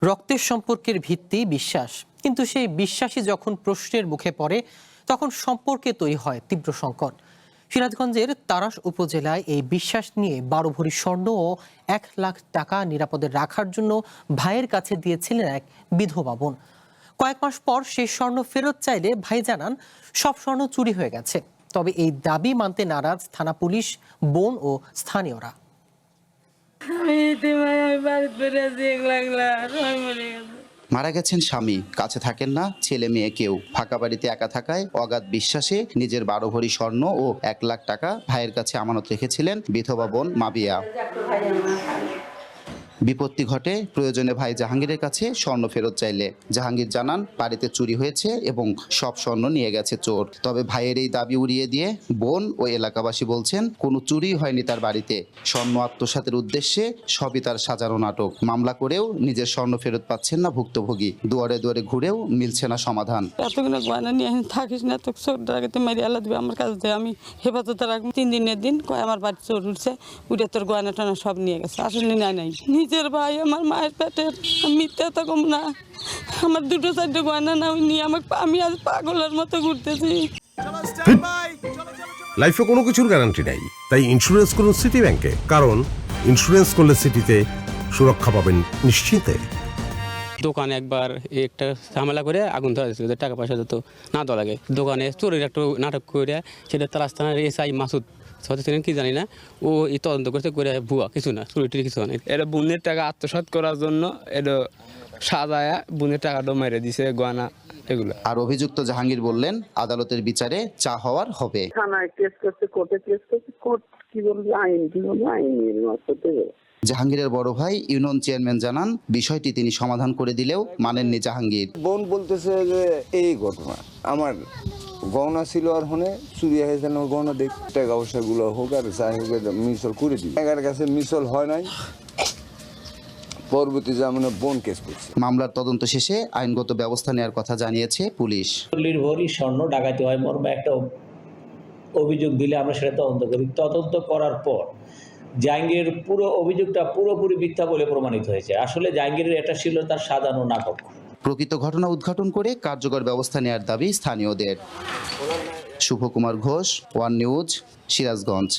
রক্তের সম্পর্কের ভিত্তি বিশ্বাস, কিন্তু সেই বিশ্বাসই যখন প্রশ্নের মুখে পড়ে তখন সম্পর্কে তৈরি হয় তীব্র সংকট। সিরাজগঞ্জের তাড়াশ উপজেলায় এই বিশ্বাস নিয়ে 12 ভরি স্বর্ণ ও 1 লাখ টাকা নিরাপদে রাখার জন্য ভাইয়ের কাছে দিয়েছিলেন এক বিধবা বোন। কয়েক মাস পর সেই স্বর্ণ ফেরত চাইলে ভাই জানান সব স্বর্ণ চুরি হয়ে গেছে। তবে এই দাবি মানতে নারাজ থানা পুলিশ, বোন ও স্থানীয়রা। মারা গেছেন স্বামী, কাছে থাকেন না ছেলে মেয়ে কেউ। ফাঁকা বাড়িতে একা থাকায় অগাধ বিশ্বাসে নিজের 12 ভরি স্বর্ণ ও 1 লাখ টাকা ভাইয়ের কাছে আমানত রেখেছিলেন বিধবা বোন মাবিয়া। বিপত্তি ঘটে প্রয়োজনে ভাই জাহাঙ্গীরের কাছে স্বর্ণ ফেরত চাইলে জাহাঙ্গীর জানান বাড়িতে চুরি হয়েছে এবং সব স্বর্ণ নিয়ে গেছে চোর। তবে ভাইয়ের এই দাবি উড়িয়ে দিয়ে বোন ও এলাকাবাসী বলছেন কোনো চুরি হয়নি তার বাড়িতে। স্বর্ণ আত্মসাতের উদ্দেশ্যে সবই তার সাজানো নাটক। মামলা করেও নিজের স্বর্ণ ফেরত পাচ্ছেন না ভুক্তভোগী। দুয়ারে দুয়ারে ঘুরেও মিলছে না সমাধান। এতগুলো গয়না নিয়ে থাকিস না, তো চোরটাকে মেরে আল্লাহ দিবে আমার কাছে, আমি হেফাজতে রাখবো। 3 দিনের দিন কয় আমার বাড়ি চোর উঠছে, উঠে তোর গয়না টানা সব নিয়ে গেছে। আসলে নাই নিজের ভাই, আমার মায়ের পেটের, মিথ্যা তো কম না। আমার 2-4 গয়না না নিয়ে আমি আজ পাগলের মতো ঘুরতেছি। লাইফে কোনো কিছুর গ্যারান্টি নাই, তাই ইন্স্যুরেন্স করুন সিটি ব্যাংকে। কারণ ইন্স্যুরেন্স করলে সিটিতে সুরক্ষা পাবেন নিশ্চিন্তে। দোকানে একবার একটা ঝামেলা করে আগুন ধরা দিয়েছিল, টাকা পয়সা যত না দেওয়া লাগে। দোকানে চোরের একটা নাটক করে সেটা তালাশ থানার এসআই মাসুদ ছিলেন কি জানি না, ও এই তদন্ত করতে করে ভুয়া কিছু না, চুরিটির কিছু না। এটা বোনের টাকা আত্মসাৎ করার জন্য এটা সাজায়া বোনের টাকাটা মেরে দিছে, গয়না এগুলো। আর অভিযুক্ত জাহাঙ্গীর বললেন আদালতের বিচারে যা হওয়ার হবে। থানায় কেস করছে, কোর্টে কেস করছে, কোর্ট কি বলবে, আইন কি বলবে, আইন করতে হবে। জাহাঙ্গীরের বড় ভাই ইউনিয়ন চেয়ারম্যান জানান বিষয়টি তিনি সমাধান করে দিলেও মানেননি জাহাঙ্গীর। বোন বলতেছে যে এই ঘটনা আমার গহনা ছিল, আর হনে চুরি হয়েছে না, গহনা দেখ টাকা পয়সাগুলো হোক আর চাই হোক মিসল করে দিই। এগার কাছে মিসল হয় নাই, পরবর্তী জামিনে বোন কেস করছে। মামলার তদন্ত শেষে আইনগত ব্যবস্থা নেওয়ার কথা জানিয়েছে পুলিশ। 40 ভরি স্বর্ণ ডাকাতি হয় মর্মে একটা অভিযোগ দিলে আমরা সেটা তদন্ত করি। তদন্ত করার পর জাহাঙ্গীরের পুরো অভিযোগটা পুরোপুরি মিথ্যা বলে প্রমাণিত হয়েছে। আসলে জাহাঙ্গীরের এটা ছিল তার সাজানো নাটক। প্রকৃত ঘটনা উদ্ঘাটন করে কার্যকর ব্যবস্থা নেওয়ার দাবি স্থানীয়দের। শুভকুমার ঘোষ, ওয়ান নিউজ, সিরাজগঞ্জ।